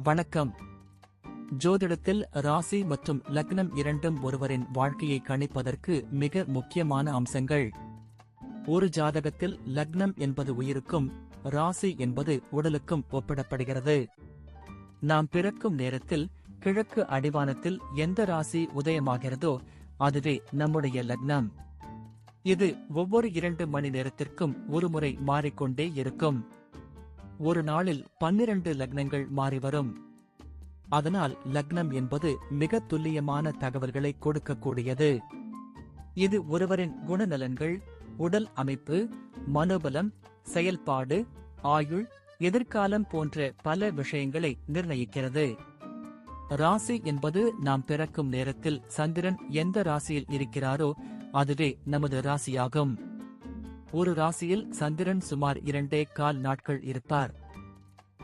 வணக்கம். ஜோதிடத்தில் ராசி மற்றும் லக்னம் இரண்டும் ஒருவரின் வாழ்க்கையை கணிப்பதற்கு மிக முக்கியமான அம்சங்கள். ஒரு ஜாதகத்தில் லக்னம் என்பது உயிருக்கும், ராசி என்பது உடலுக்கும் ஒப்பிடப்படுகிறது. நாம் பிறக்கும் நேரத்தில் கிழக்கு அடிவானத்தில் எந்த ராசி உதயமாகிறதோ அதுவே நம்முடைய லக்னம். இது ஒவ்வொரு 2 மணி நேரத்திற்கும் ஒருமுறை மாறிக்கொண்டே இருக்கும். ஒரு நாளில் 12 லக்னங்கள் மாறிவரும். அதனால் லக்னம் என்பது மிக துல்லியமான தகவல்களை கொடுக்கக்கூடியது. இது ஒருவரின் குணநலன்கள், உடல் அமைப்பு, மனோபலம், செயல்பாடு, ஆயுள், எதிர்காலம் போன்ற பல விஷயங்களை நிர்ணயிக்கிறது. ராசி என்பது நாம் பிறக்கும் நேரத்தில் சந்திரன் எந்த ராசியில் இருக்கிறாரோ அதுவே நமது ராசியாகும். ஒரு ராசியில் சந்திரன் சுமார் 2.25 நாட்கள் இருப்பார்.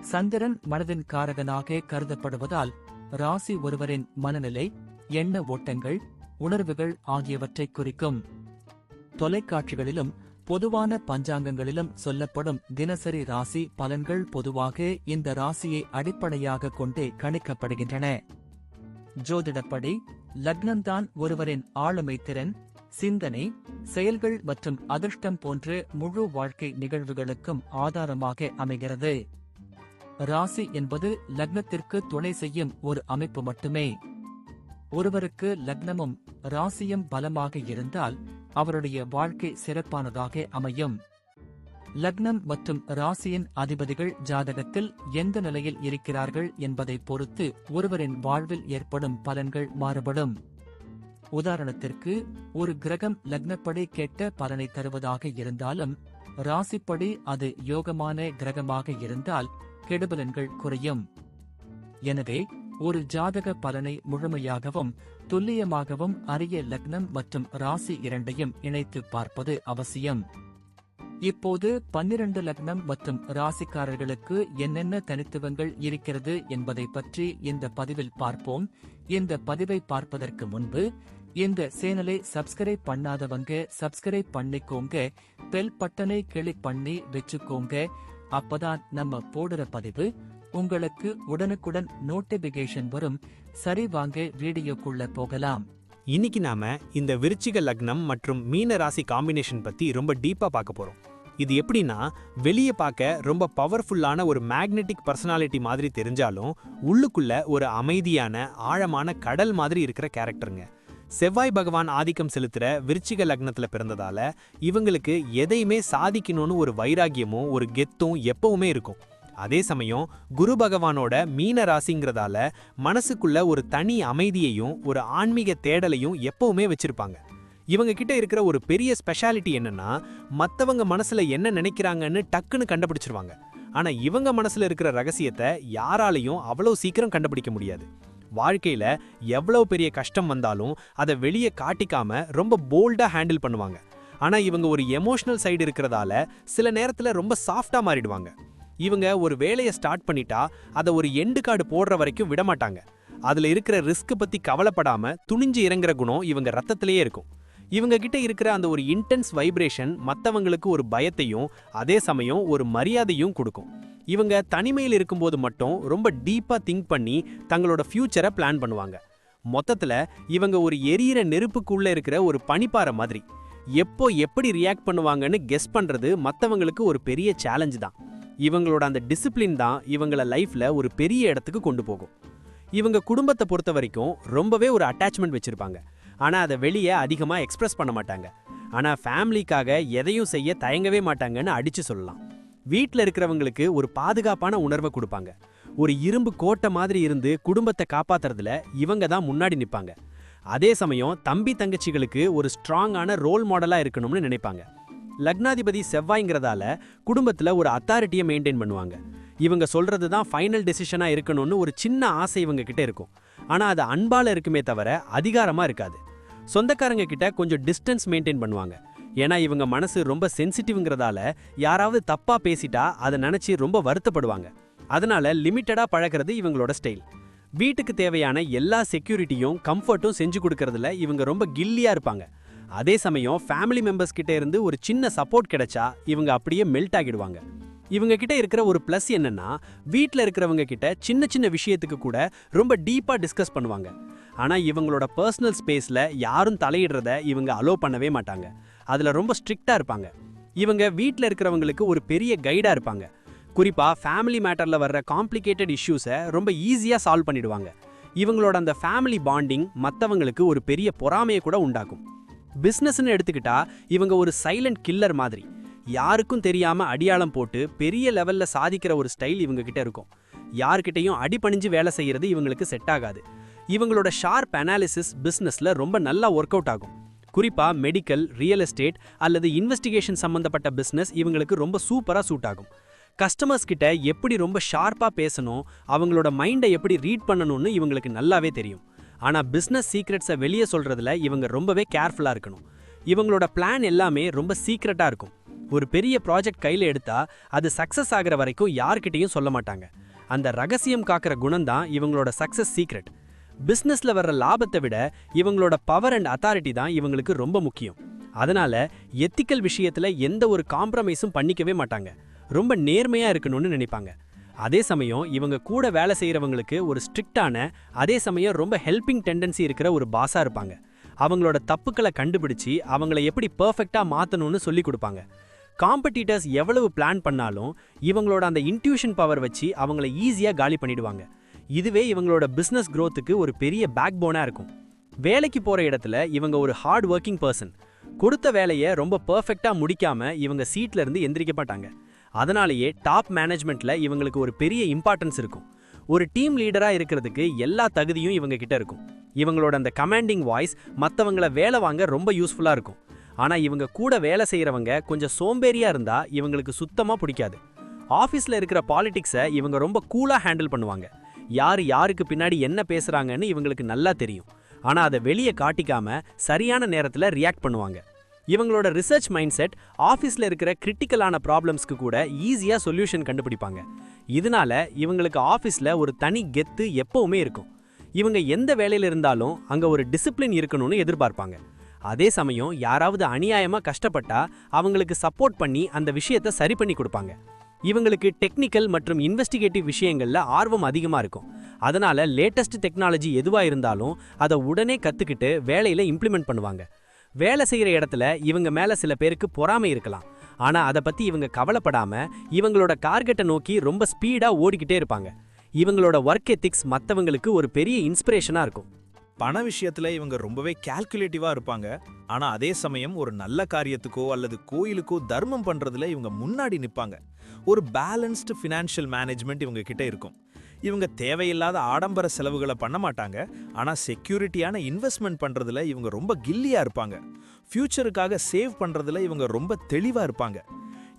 சந்திரன் மனதின் காரகனாக கருதப்படுவதால் ராசி ஒருவரின் மனநிலை, எண்ண ஓட்டங்கள், உணர்வுகள் ஆகியவற்றை குறிக்கும். தொலைக்காட்சிகளிலும் பொதுவான பஞ்சாங்கங்களிலும் சொல்லப்படும் தினசரி ராசி பலன்கள் பொதுவாக இந்த ராசியை அடிப்படையாக கொண்டே கணிக்கப்படுகின்றன. ஜோதிடப்படி லக்னம்தான் ஒருவரின் ஆளுமை திறன், சிந்தனை, செயல்கள் மற்றும் அதிர்ஷ்டம் போன்ற முழு வாழ்க்கை நிகழ்வுகளுக்கும் ஆதாரமாக அமைகிறது. ராசி என்பது லக்னத்திற்கு துணை செய்யும் ஒரு அமைப்பு மட்டுமே. ஒருவருக்கு லக்னமும் ராசியும் பலமாக இருந்தால் அவருடைய வாழ்க்கை சிறப்பானதாக அமையும். லக்னம் மற்றும் ராசியின் அதிபதிகள் ஜாதகத்தில் எந்த நிலையில் இருக்கிறார்கள் என்பதை பொறுத்து ஒருவரின் வாழ்வில் ஏற்படும் பலன்கள் மாறுபடும். உதாரணத்திற்கு, ஒரு கிரகம் லக்னப்படி கெட்ட பலனை தருவதாக இருந்தாலும் ராசிப்படி அது யோகமான கிரகமாக இருந்தால் கெடுபலன்கள் குறையும். எனவே ஒரு ஜாதக பலனை முழுமையாகவும் துல்லியமாகவும் அறிய லக்னம் மற்றும் ராசி இரண்டையும் இணைத்து பார்ப்பது அவசியம். இப்போது 12 லக்னம் மற்றும் ராசிக்காரர்களுக்கு என்னென்ன தனித்துவங்கள் இருக்கிறது என்பதை பற்றி இந்த பதிவில் பார்ப்போம். இந்த பதிவை பார்ப்பதற்கு முன்பு இந்த சேனலை சப்ஸ்கிரைப் பண்ணாதவங்க சப்ஸ்கிரைப் பண்ணிக்கோங்க, பெல் பட்டனை கிளிக் பண்ணி வச்சுக்கோங்க. அப்பதான் நம்ம போடுற பதிவு உங்களுக்கு உடனுக்குடன் நோட்டிபிகேஷன் வரும். சரி, வாங்க வீடியோக்குள்ள போகலாம். இன்னைக்கு நாம இந்த விருச்சிக லக்னம் மற்றும் மீன ராசி காம்பினேஷன் பத்தி ரொம்ப டீப்பா பார்க்க போறோம். இது எப்படின்னா, வெளியே பார்க்க ரொம்ப பவர்ஃபுல்லான ஒரு மேக்னெட்டிக் பர்சனாலிட்டி மாதிரி தெரிஞ்சாலும் உள்ளுக்குள்ள ஒரு அமைதியான ஆழமான கடல் மாதிரி இருக்கிற கேரக்டருங்க. செவ்வாய் பகவான் ஆதிக்கம் செலுத்துற விருச்சிக லக்னத்துல பிறந்ததால இவங்களுக்கு எதையுமே சாதிக்கணும்னு ஒரு வைராகியமும் ஒரு கெத்தும் எப்பவுமே இருக்கும். அதே சமயம் குரு பகவானோட மீன ராசிங்கிறதால மனசுக்குள்ள ஒரு தனி அமைதியையும் ஒரு ஆன்மீக தேடலையும் எப்பவுமே வச்சிருப்பாங்க. இவங்க கிட்ட இருக்கிற ஒரு பெரிய ஸ்பெஷாலிட்டி என்னன்னா, மத்தவங்க மனசுல என்ன நினைக்கிறாங்கன்னு டக்குன்னு கண்டுபிடிச்சிருவாங்க. ஆனா இவங்க மனசுல இருக்கிற ரகசியத்தை யாராலையும் அவ்வளவு சீக்கிரம் கண்டுபிடிக்க முடியாது. வாழ்க்கையில எவ்வளவு பெரிய கஷ்டம் வந்தாலும் அதை வெளியே காட்டிக்காம ரொம்ப போல்டா ஹேண்டில் பண்ணுவாங்க. ஆனா இவங்க ஒரு எமோஷனல் சைடு இருக்கிறதால சில நேரத்துல ரொம்ப சாஃப்டா மாறிடுவாங்க. இவங்க ஒரு வேலையை ஸ்டார்ட் பண்ணிட்டா அதை ஒரு எண்டு கார்டு போடுற வரைக்கும் விடமாட்டாங்க. அதுல இருக்கிற ரிஸ்க் பத்தி கவலைப்படாம துணிஞ்சு இறங்குற குணம் இவங்க ரத்தத்திலேயே இருக்கும். இவங்க கிட்ட இருக்கிற அந்த ஒரு இன்டென்ஸ் வைப்ரேஷன் மற்றவங்களுக்கு ஒரு பயத்தையும் அதே சமயம் ஒரு மரியாதையும் கொடுக்கும். இவங்க தனிமையில் இருக்கும்போது மட்டும் ரொம்ப டீப்பா திங்க் பண்ணி தங்களோட ஃபியூச்சரை பிளான் பண்ணுவாங்க. மொத்தத்துல இவங்க ஒரு எரியிற நெருப்புக்குள்ள இருக்கிற ஒரு பனிப்பாறை மாதிரி. எப்போ எப்படி ரியாக்ட் பண்ணுவாங்கன்னு கெஸ் பண்றது மற்றவங்களுக்கு ஒரு பெரிய சேலஞ்சு தான். இவங்களோட அந்த டிசிப்ளின் தான் இவங்கள லைஃப்ல ஒரு பெரிய இடத்துக்கு கொண்டு போகும். இவங்க குடும்பத்தை பொறுத்த வரைக்கும் ரொம்பவே ஒரு அட்டாச்மெண்ட் வச்சிருப்பாங்க. ஆனா அதை வெளியே அதிகமா எக்ஸ்பிரஸ் பண்ண மாட்டாங்க. ஆனா ஃபேமிலிக்காக எதையும் செய்ய தயங்கவே மாட்டாங்கன்னு அடிச்சு சொல்லலாம். வீட்டில் இருக்கிறவங்களுக்கு ஒரு பாதுகாப்பான உணர்வை கொடுப்பாங்க. ஒரு இரும்பு கோட்டை மாதிரி இருந்து குடும்பத்தை காப்பாத்துறதுல இவங்க தான் முன்னாடி நிற்பாங்க. அதே சமயம் தம்பி தங்கச்சிகளுக்கு ஒரு ஸ்ட்ராங்கான ரோல் மாடலா இருக்கணும்னு நினைப்பாங்க. லக்னாதிபதி செவ்வாய்ங்கிறதால குடும்பத்துல ஒரு அத்தாரிட்டியை மெயின்டைன் பண்ணுவாங்க. இவங்க சொல்றது தான் ஃபைனல் டெசிஷனா இருக்கணும்னு ஒரு சின்ன ஆசை இவங்க கிட்ட இருக்கும். ஆனா அது அன்பால இருக்குமே தவிர அதிகாரமா இருக்காது. சொந்தக்காரங்க கிட்ட கொஞ்சம் டிஸ்டன்ஸ் மெயின்டைன் பண்ணுவாங்க. ஏன்னா இவங்க மனசு ரொம்ப சென்சிட்டிவ்ங்கிறதால யாராவது தப்பா பேசிட்டா அதை நினைச்சு ரொம்ப வருத்தப்படுவாங்க. அதனால லிமிட்டடா பழகிறது இவங்களோட ஸ்டைல். வீட்டுக்கு தேவையான எல்லா செக்யூரிட்டியும் கம்ஃபர்ட்டும் செஞ்சு கொடுக்கறதுல இவங்க ரொம்ப கில்லியா இருப்பாங்க. அதே சமயம் ஃபேமிலி மெம்பர்ஸ் கிட்ட இருந்து ஒரு சின்ன சப்போர்ட் கிடைச்சா இவங்க அப்படியே மெல்ட் ஆகிடுவாங்க. இவங்க கிட்ட இருக்கிற ஒரு ப்ளஸ் என்னன்னா, வீட்ல இருக்கிறவங்க கிட்ட சின்ன சின்ன விஷயத்துக்கு கூட ரொம்ப டீப்பா டிஸ்கஸ் பண்ணுவாங்க. ஆனா இவங்களோட பர்சனல் ஸ்பேஸ்ல யாரும் தலையிடுறத இவங்க அலோ பண்ணவே மாட்டாங்க. அதுல ரொம்ப ஸ்ட்ரிக்ட்டா இருப்பாங்க. இவங்க வீட்ல இருக்கிறவங்களுக்கு ஒரு பெரிய கைடா இருப்பாங்க. குறிப்பா ஃபேமிலி மேட்டர்ல வர்ற காம்ப்ளிகேட்டட் இஷ்யூஸை ரொம்ப ஈஸியா சால்வ் பண்ணிடுவாங்க. இவங்களோட அந்த ஃபேமிலி பாண்டிங் மற்றவங்களுக்கு ஒரு பெரிய பொறாமையை கூட உண்டாக்கும். பிஸ்னஸ்ன்னு எடுத்துக்கிட்டா இவங்க ஒரு சைலண்ட் கில்லர் மாதிரி. யாருக்கும் தெரியாம அடியாளம் போட்டு பெரிய லெவல்ல சாதிக்கிற ஒரு ஸ்டைல் இவங்க கிட்ட இருக்கும். யார்கிட்டையும் அடிபணிஞ்சு வேலை செய்யறது இவங்களுக்கு செட் ஆகாது. இவங்களோட ஷார்ப் அனாலிசிஸ் பிஸ்னஸ்ல ரொம்ப நல்லா ஒர்க் அவுட் ஆகும். குறிப்பா மெடிக்கல், ரியல் எஸ்டேட் அல்லது இன்வெஸ்டிகேஷன் சம்பந்தப்பட்ட பிஸ்னஸ் இவங்களுக்கு ரொம்ப சூப்பரா சூட் ஆகும். கஸ்டமர்ஸ் கிட்ட எப்படி ரொம்ப ஷார்ப்பா பேசணும், அவங்களோட மைண்டை எப்படி ரீட் பண்ணணும்னு இவங்களுக்கு நல்லாவே தெரியும். ஆனா பிஸ்னஸ் சீக்ரெட்ஸை வெளியே சொல்றதுல இவங்க ரொம்பவே கேர்ஃபுல்லா இருக்கணும். இவங்களோட பிளான் எல்லாமே ரொம்ப சீக்ரெட்டா இருக்கும். ஒரு பெரிய ப்ராஜெக்ட் கையில் எடுத்தா அது சக்சஸ் ஆகிற வரைக்கும் யார்கிட்டையும் சொல்ல மாட்டாங்க. அந்த ரகசியம் காக்கிற குணம் தான் இவங்களோட சக்சஸ் சீக்ரெட். பிஸ்னஸ்ல வர்ற லாபத்தை விட இவங்களோட பவர் அண்ட் அத்தாரிட்டி தான் இவங்களுக்கு ரொம்ப முக்கியம். அதனால எத்திக்கல் விஷயத்துல எந்த ஒரு காம்ப்ரமைஸும் பண்ணிக்கவே மாட்டாங்க. ரொம்ப நேர்மையா இருக்கணும்னு நினைப்பாங்க. அதே சமயம் இவங்க கூட வேலை செய்யறவங்களுக்கு ஒரு ஸ்ட்ரிக்டான, அதே சமயம் ரொம்ப ஹெல்பிங் டெண்டன்சி இருக்கிற ஒரு பாஸா இருப்பாங்க. அவங்களோட தப்புக்களை கண்டுபிடிச்சு அவங்கள எப்படி பெர்ஃபெக்ட்டா மாத்தணும்னு சொல்லி கொடுப்பாங்க. காம்படிட்டர்ஸ் எவ்வளவு பிளான் பண்ணாலும் இவங்களோட அந்த இன்ட்யூஷன் பவர் வச்சு அவங்கள ஈஸியா காலி பண்ணிடுவாங்க. இதுவே இவங்களோட பிசினஸ் growthக்கு ஒரு பெரிய பேக் போனா இருக்கும். வேலைக்கு போற இடத்துல இவங்க ஒரு ஹார்ட் ஒர்க்கிங் பர்சன். கொடுத்த வேலையை ரொம்ப பெர்ஃபெக்ட்டா முடிக்காம இவங்க சீட்ல இருந்து எந்திரிக்க மாட்டாங்க. அதனாலேயே டாப் மேனேஜ்மெண்ட்ல இவங்களுக்கு ஒரு பெரிய இம்பார்ட்டன்ஸ் இருக்கும். ஒரு டீம் லீடரா இருக்கிறதுக்கு எல்லா தகுதியும் இவங்க கிட்ட இருக்கும். இவங்களோட அந்த கமாண்டிங் வாய்ஸ் மற்றவங்கள வேலை வாங்க ரொம்ப யூஸ்ஃபுல்லா இருக்கும். ஆனா இவங்க கூட வேலை செய்யறவங்க கொஞ்சம் சோம்பேறியா இருந்தா இவங்களுக்கு சுத்தமா பிடிக்காது. ஆஃபீஸ்ல இருக்கிற பாலிடிக்ஸை இவங்க ரொம்ப கூலா ஹேண்டில் பண்ணுவாங்க. யாருக்கு பின்னாடி என்ன பேசுறாங்கன்னு இவங்களுக்கு நல்லா தெரியும். ஆனா அதை வெளியே காட்டிக்காம சரியான நேரத்துல ரியாக்ட் பண்ணுவாங்க. இவங்களோட ரிசர்ச் மைண்ட் செட் ஆஃபீஸ்ல இருக்கிற கிரிட்டிக்கலான ப்ராப்ளம்ஸ்க்கு கூட ஈஸியா சொல்யூஷன் கண்டுபிடிப்பாங்க. இதனால இவங்களுக்கு ஆஃபீஸ்ல ஒரு தனி கெத்து எப்பவுமே இருக்கும். இவங்க எந்த வேலையில இருந்தாலும் அங்க ஒரு டிசிப்ளின் இருக்கணும்னு எதிர்பார்ப்பாங்க. அதே சமயம் யாராவது அநியாயமா கஷ்டப்பட்டா அவங்களுக்கு சப்போர்ட் பண்ணி அந்த விஷயத்தை சரி பண்ணி கொடுப்பாங்க. இவங்களுக்கு டெக்னிக்கல் மற்றும் இன்வெஸ்டிகேட்டிவ் விஷயங்கள்ல ஆர்வம் அதிகமா இருக்கும். அதனால லேட்டஸ்ட் டெக்னாலஜி எதுவா இருந்தாலும் அதை உடனே கத்துக்கிட்டு வேலையில இம்ப்ளிமெண்ட் பண்ணுவாங்க. வேலை செய்யற இடத்துல இவங்க மேல சில பேருக்கு பொறாமை இருக்கலாம். ஆனா அதை பத்தி இவங்க கவலைப்படாம இவங்களோட டார்கெட்டை நோக்கி ரொம்ப ஸ்பீடா ஓடிக்கிட்டே இருப்பாங்க. இவங்களோட ஒர்க் எத்திக்ஸ் மற்றவங்களுக்கு ஒரு பெரிய இன்ஸ்பிரேஷனா இருக்கும். பண விஷயத்துல இவங்க ரொம்பவே கால்குலேட்டிவா இருப்பாங்க. ஆனா அதே சமயம் ஒரு நல்ல காரியத்துக்கோ அல்லது கோயிலுக்கோ தர்மம் பண்றதுல இவங்க முன்னாடி நிப்பாங்க. ஒரு பேலன்ஸ்டு ஃபினான்ஷியல் மேனேஜ்மெண்ட் இவங்க கிட்ட இருக்கும். இவங்க தேவையில்லாத ஆடம்பர செலவுகளை பண்ண மாட்டாங்க. ஆனா செக்யூரிட்டியான இன்வெஸ்ட்மெண்ட் பண்றதுல இவங்க ரொம்ப கில்லியா இருப்பாங்க. ஃபியூச்சருக்காக சேவ் பண்றதுல இவங்க ரொம்ப தெளிவா இருப்பாங்க.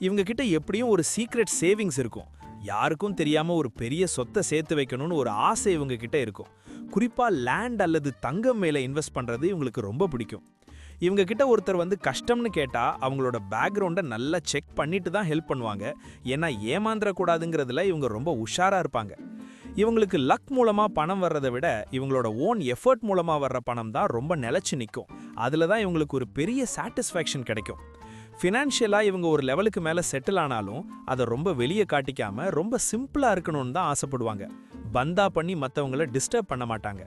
இவங்க கிட்ட எப்படியும் ஒரு சீக்ரெட் சேவிங்ஸ் இருக்கும். யாருக்கும் தெரியாம ஒரு பெரிய சொத்தை சேர்த்து வைக்கணும்னு ஒரு ஆசை இவங்க கிட்ட இருக்கும். குறிப்பா லேண்ட் அல்லது தங்கம் மேல இன்வெஸ்ட் பண்றது இவங்களுக்கு ரொம்ப பிடிக்கும். இவங்க கிட்ட ஒருத்தர் வந்து கஷ்டம்னு கேட்டா அவங்களோட பேக்ரவுண்டை நல்லா செக் பண்ணிட்டு தான் ஹெல்ப் பண்ணுவாங்க. ஏன்னா ஏமாந்துடக்கூடாதுங்கிறதுல இவங்க ரொம்ப உஷாரா இருப்பாங்க. இவங்களுக்கு லக் மூலமா பணம் வர்றதை விட இவங்களோட ஓன் எஃபர்ட் மூலமா வர்ற பணம் தான் ரொம்ப நிலைச்சு நிற்கும். அதுல தான் இவங்களுக்கு ஒரு பெரிய சாட்டிஸ்ஃபேக்ஷன் கிடைக்கும். ஃபினான்ஷியலா இவங்க ஒரு லெவலுக்கு மேல செட்டில் ஆனாலும் அதை ரொம்ப வெளியே காட்டிக்காம ரொம்ப சிம்பிளா இருக்கணும்னு தான் ஆசைப்படுவாங்க. பந்தா பண்ணி மற்றவங்கள டிஸ்டர்ப் பண்ண மாட்டாங்க.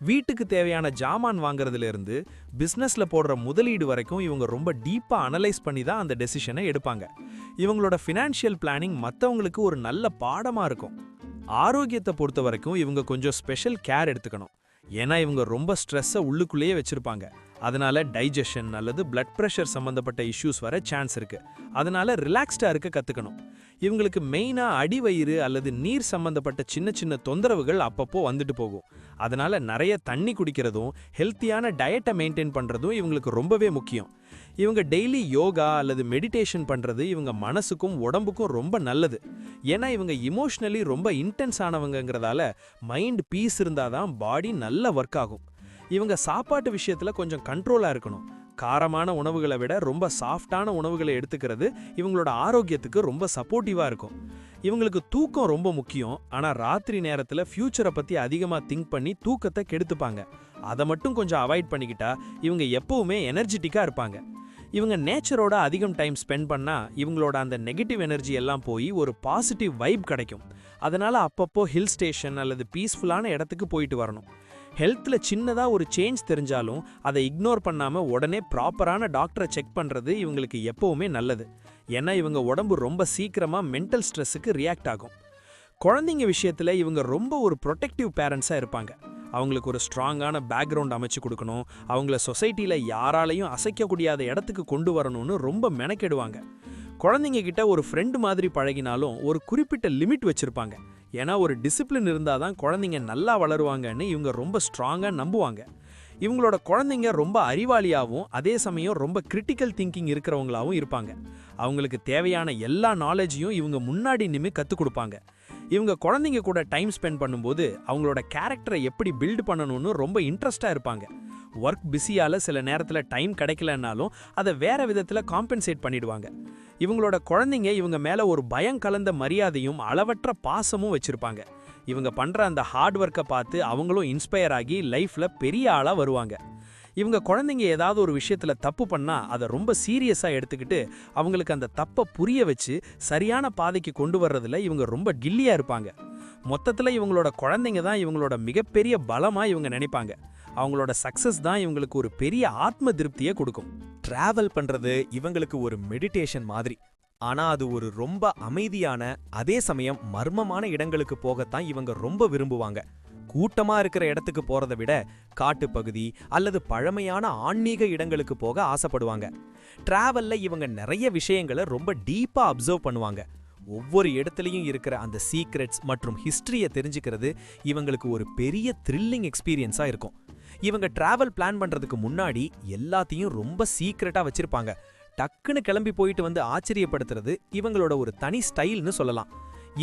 வீட்டுக்கு தேவையான ஜாமான் வாங்குறதுல இருந்து பிஸ்னஸ்ல போடுற முதலீடு வரைக்கும் இவங்க ரொம்ப டீப்பா அனலைஸ் பண்ணி தான் அந்த டெசிஷனை எடுப்பாங்க. இவங்களோட ஃபினான்ஷியல் பிளானிங் மற்றவங்களுக்கு ஒரு நல்ல பாடமா இருக்கும். ஆரோக்கியத்தை பொறுத்த வரைக்கும் இவங்க கொஞ்சம் ஸ்பெஷல் கேர் எடுத்துக்கணும். ஏன்னா இவங்க ரொம்ப ஸ்ட்ரெஸ்ஸை உள்ளுக்குள்ளேயே வச்சிருப்பாங்க. அதனால டைஜஷன் அல்லது பிளட் ப்ரெஷர் சம்பந்தப்பட்ட இஷ்யூஸ் வர சான்ஸ் இருக்கு. அதனால ரிலாக்ஸ்டா இருக்க கத்துக்கணும். இவங்களுக்கு மெயினா அடிவயிறு அல்லது நீர் சம்பந்தப்பட்ட சின்ன சின்ன தொந்தரவுகள் அப்பப்போ வந்துட்டு போகும். அதனால நிறைய தண்ணி குடிக்கிறதும் ஹெல்த்தியான டயட்டை மெயின்டைன் பண்றதும் இவங்களுக்கு ரொம்பவே முக்கியம். இவங்க டெய்லி யோகா அல்லது மெடிடேஷன் பண்றது இவங்க மனசுக்கும் உடம்புக்கும் ரொம்ப நல்லது. ஏன்னா இவங்க இமோஷனலி ரொம்ப இன்டென்ஸ் ஆனவங்கிறதால மைண்ட் பீஸ் இருந்தாதான் பாடி நல்லா ஒர்க் ஆகும். இவங்க சாப்பாட்டு விஷயத்துல கொஞ்சம் கண்ட்ரோலா இருக்கணும். காரமான உணவுகளை விட ரொம்ப சாஃப்டான உணவுகளை எடுத்துக்கிறது இவங்களோட ஆரோக்கியத்துக்கு ரொம்ப சப்போர்ட்டிவா இருக்கும். இவங்களுக்கு தூக்கம் ரொம்ப முக்கியம். ஆனா ராத்திரி நேரத்துல ஃபியூச்சரை பத்தி அதிகமா திங்க் பண்ணி தூக்கத்தை கெடுத்துப்பாங்க. அதை மட்டும் கொஞ்சம் அவாய்ட் பண்ணிக்கிட்டா இவங்க எப்பவுமே எனர்ஜெட்டிக்கா இருப்பாங்க. இவங்க நேச்சரோட அதிகம் டைம் ஸ்பெண்ட் பண்ணா இவங்களோட அந்த நெகட்டிவ் எனர்ஜி எல்லாம் போய் ஒரு பாசிட்டிவ் வைப் கிடைக்கும். அதனால அப்பப்போ ஹில் ஸ்டேஷன் அல்லது பீஸ்ஃபுல்லான இடத்துக்கு போயிட்டு வரணும். ஹெல்த்தில் சின்னதாக ஒரு சேஞ்ச் தெரிஞ்சாலும் அதை இக்னோர் பண்ணாமல் உடனே ப்ராப்பரான டாக்டரை செக் பண்ணுறது இவங்களுக்கு எப்போவுமே நல்லது. ஏன்னா இவங்க உடம்பு ரொம்ப சீக்கிரமாக மென்டல் ஸ்ட்ரெஸ்ஸுக்கு ரியாக்ட் ஆகும். குழந்தைங்க விஷயத்தில் இவங்க ரொம்ப ஒரு ப்ரொடெக்டிவ் பேரண்ட்ஸாக இருப்பாங்க. அவங்களுக்கு ஒரு ஸ்ட்ராங்கான பேக்ரவுண்ட் அமைச்சு கொடுக்கணும், அவங்கள சொசைட்டியில் யாராலையும் அசைக்கக்கூடியாத இடத்துக்கு கொண்டு வரணும்னு ரொம்ப மெனக்கெடுவாங்க. குழந்தைங்க கிட்ட ஒரு ஃப்ரெண்டு மாதிரி பழகினாலும் ஒரு குறிப்பிட்ட லிமிட் வச்சுருப்பாங்க. ஏன்னா ஒரு டிசிப்ளின் இருந்தால் தான் குழந்தைங்க நல்லா வளருவாங்கன்னு இவங்க ரொம்ப ஸ்ட்ராங்காக நம்புவாங்க. இவங்களோட குழந்தைங்க ரொம்ப அறிவாளியாகவும் அதே சமயம் ரொம்ப கிரிட்டிக்கல் திங்கிங் இருக்கிறவங்களாகவும் இருப்பாங்க. அவங்களுக்கு தேவையான எல்லா நாலேஜையும் இவங்க முன்னாடி நின்று கற்றுக் கொடுப்பாங்க. இவங்க குழந்தைங்க கூட டைம் ஸ்பெண்ட் பண்ணும்போது அவங்களோட கேரக்டரை எப்படி பில்ட் பண்ணணும்னு ரொம்ப இன்ட்ரெஸ்டாக இருப்பாங்க. ஒர்க் பிஸியால் சில நேரத்தில் டைம் கிடைக்கலன்னாலும் அதை வேற விதத்தில் காம்பன்சேட் பண்ணிடுவாங்க. இவங்களோட குழந்தைங்க இவங்க மேலே ஒரு பயம் கலந்த மரியாதையும் அளவற்ற பாசமும் வச்சுருப்பாங்க. இவங்க பண்ணுற அந்த ஹார்ட் ஒர்க்கை பார்த்து அவங்களும் இன்ஸ்பயர் ஆகி லைஃப்பில் பெரிய ஆளாக வருவாங்க. இவங்க குழந்தைங்க ஏதாவது ஒரு விஷயத்தில் தப்பு பண்ணால் அதை ரொம்ப சீரியஸாக எடுத்துக்கிட்டு அவங்களுக்கு அந்த தப்பை புரிய வச்சு சரியான பாதைக்கு கொண்டு வர்றதில் இவங்க ரொம்ப கில்லியாக இருப்பாங்க. மொத்தத்தில் இவங்களோட குழந்தைங்க தான் இவங்களோட மிகப்பெரிய பலமாக இவங்க நினைப்பாங்க. அவங்களோட சக்ஸஸ் தான் இவங்களுக்கு ஒரு பெரிய ஆத்ம திருப்தியை கொடுக்கும். டிராவல் பண்றது இவங்களுக்கு ஒரு மெடிடேஷன் மாதிரி. ஆனா அது ஒரு ரொம்ப அமைதியான அதே சமயம் மர்மமான இடங்களுக்கு போகத்தான் இவங்க ரொம்ப விரும்புவாங்க. கூட்டமா இருக்கிற இடத்துக்கு போறதை விட காட்டுப்பகுதி அல்லது பழமையான ஆன்மீக இடங்களுக்கு போக ஆசைப்படுவாங்க. டிராவல்ல இவங்க நிறைய விஷயங்களை ரொம்ப டீப்பா அப்சர்வ் பண்ணுவாங்க. ஒவ்வொரு இடத்துலையும் இருக்கிற அந்த சீக்ரெட்ஸ் மற்றும் ஹிஸ்டரியை தெரிஞ்சுக்கிறது இவங்களுக்கு ஒரு பெரிய த்ரில்லிங் எக்ஸ்பீரியன்ஸா இருக்கும். இவங்க டிராவல் பிளான் பண்றதுக்கு முன்னாடி எல்லாத்தையும் ரொம்ப சீக்ரெட்டா வச்சிருப்பாங்க. டக்குன்னு கிளம்பி போயிட்டு வந்து ஆச்சரியப்படுத்துறது இவங்களோட ஒரு தனி ஸ்டைல்னு சொல்லலாம்.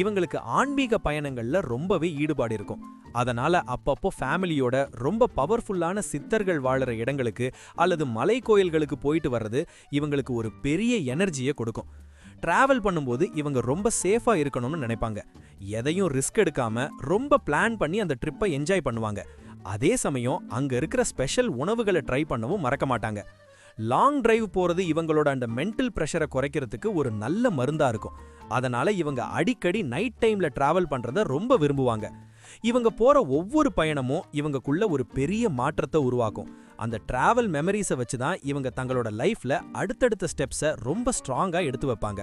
இவங்களுக்கு ஆன்மீக பயணங்கள்ல ரொம்பவே ஈடுபாடு இருக்கும். அதனால அப்பப்போ ஃபேமிலியோட ரொம்ப பவர்ஃபுல்லான சித்தர்கள் வாழற இடங்களுக்கு அல்லது மலை கோயில்களுக்கு போயிட்டு வர்றது இவங்களுக்கு ஒரு பெரிய எனர்ஜியை கொடுக்கும். டிராவல் பண்ணும்போது இவங்க ரொம்ப சேஃபா இருக்கணும்னு நினைப்பாங்க. எதையும் ரிஸ்க் எடுக்காம ரொம்ப பிளான் பண்ணி அந்த ட்ரிப்பை என்ஜாய் பண்ணுவாங்க. அதே சமயம் அங்க இருக்கிற ஸ்பெஷல் உணவுகளை ட்ரை பண்ணவும் மறக்க மாட்டாங்க. லாங் டிரைவ் போறது இவங்களோட அந்த மென்டல் ப்ரெஷரை குறைக்கிறதுக்கு ஒரு நல்ல மருந்தா இருக்கும். அதனால இவங்க அடிக்கடி நைட் டைம்ல டிராவல் பண்றத ரொம்ப விரும்புவாங்க. இவங்க போற ஒவ்வொரு பயணமும் இவங்களுக்குள்ள ஒரு பெரிய மாற்றத்தை உருவாக்கும். அந்த டிராவல் மெமரிஸை வச்சு தான் இவங்க தங்களோட லைஃப்ல அடுத்தடுத்த ஸ்டெப்ஸை ரொம்ப ஸ்ட்ராங்கா எடுத்து வைப்பாங்க.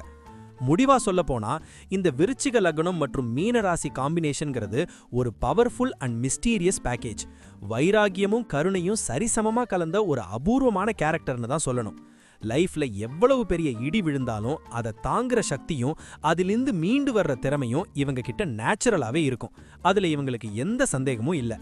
முடிவா சொல்ல போனா இந்த விருச்சிக லக்னம் மற்றும் மீனராசி காம்பினேஷன்ங்கிறது ஒரு பவர்ஃபுல் அண்ட் மிஸ்டீரியஸ் பேக்கேஜ். வைராகியமும் கருணையும் சரிசமமா கலந்த ஒரு அபூர்வமான கேரக்டர்னு தான் சொல்லணும். லைஃப்ல எவ்வளவு பெரிய இடி விழுந்தாலும் அதை தாங்குற சக்தியும் அதிலிருந்து மீண்டு வர்ற திறமையும் இவங்க கிட்ட நேச்சுரலாவே இருக்கும். அதுல இவங்களுக்கு எந்த சந்தேகமும் இல்ல.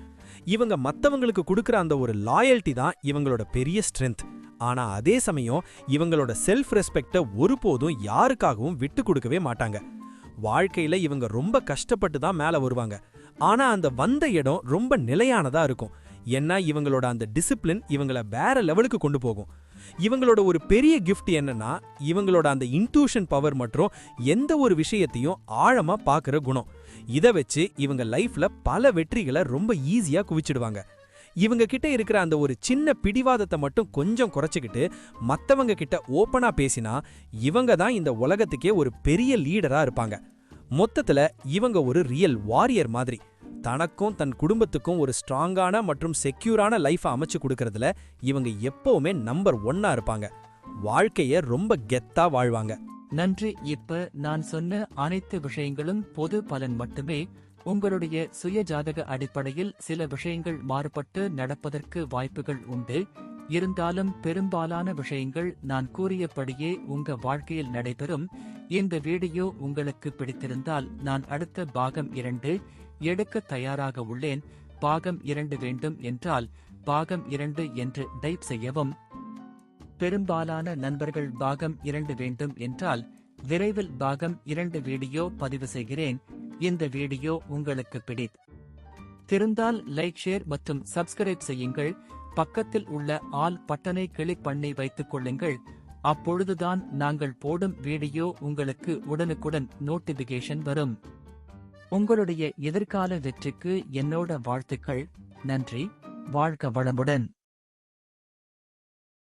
இவங்க மத்தவங்களுக்கு கொடுக்கற அந்த ஒரு லாயல்ட்டி தான் இவங்களோட பெரிய ஸ்ட்ரென்த். ஆனா அதே சமயம் இவங்களோட செல்ஃப் ரெஸ்பெக்டை ஒருபோதும் யாருக்காகவும் விட்டு கொடுக்கவே மாட்டாங்க. வாழ்க்கையில இவங்க ரொம்ப கஷ்டப்பட்டு தான் மேல வருவாங்க. ஆனா அந்த வந்த இடம் ரொம்ப நிலையானதா இருக்கும். ஏன்னா இவங்களோட அந்த டிசிப்ளின் இவங்கள வேற லெவலுக்கு கொண்டு போகும். இவங்களோட ஒரு பெரிய கிஃப்ட் என்னன்னா இவங்களோட அந்த இன்ட்யூஷன் பவர் மற்றும் எந்த ஒரு விஷயத்தையும் ஆழமா பார்க்குற குணம். இதை வச்சு இவங்க லைஃப்ல பல வெற்றிகளை ரொம்ப ஈஸியா குவிச்சிடுவாங்க. இவங்க கிட்ட இருக்கிற அந்த ஒரு சின்ன பிடிவாதத்தை மட்டும் கொஞ்சம் குறைச்சிக்கிட்டு மத்தவங்க கிட்ட ஓப்பனா பேசினா இவங்க தான் இந்த உலகத்துக்கே ஒரு பெரிய லீடரா இருப்பாங்க. மொத்தத்துல இவங்க ஒரு ரியல் வாரியர் மாதிரி. தனக்கும் தன் குடும்பத்துக்கும் ஒரு ஸ்ட்ராங்கான மற்றும் செக்யூரான லைஃபை அமைச்சு கொடுக்கறதுல இவங்க எப்பவுமே நம்பர் 1 இருப்பாங்க. வாழ்க்கைய ரொம்ப கெத்தா வாழ்வாங்க. நன்றி. இப்ப நான் சொன்ன அனைத்து விஷயங்களும் பொது பலன் மட்டுமே. உங்களுடைய சுய ஜாதக அடிப்படையில் சில விஷயங்கள் மாறுபட்டு நடப்பதற்கு வாய்ப்புகள் உண்டு. இருந்தாலும் பெரும்பாலான விஷயங்கள் நான் கூறியபடியே உங்க வாழ்க்கையில் நடைபெறும். இந்த வீடியோ உங்களுக்கு பிடித்திருந்தால் நான் அடுத்த பாகம் 2 எடுக்க தயாராக உள்ளேன். பாகம் 2 வேண்டும் என்றால் பாகம் 2 என்று டைப் செய்யவும். பெரும்பாலான நண்பர்கள் பாகம் 2 வேண்டும் என்றால் விரைவில் பாகம் 2 வீடியோ பதிவு செய்கிறேன். இந்த வீடியோ உங்களுக்கு பிடித்திருந்தால் லைக், ஷேர் மற்றும் சப்ஸ்கிரைப் செய்யுங்கள். பக்கத்தில் உள்ள ஆல் பட்டனை கிளிக் பண்ணி வைத்துக் கொள்ளுங்கள். அப்பொழுதுதான் நாங்கள் போடும் வீடியோ உங்களுக்கு உடனுக்குடன் நோட்டிபிகேஷன் வரும். உங்களுடைய எதிர்கால வெற்றிக்கு என்னோட வாழ்த்துக்கள். நன்றி. வாழ்க வளமுடன்.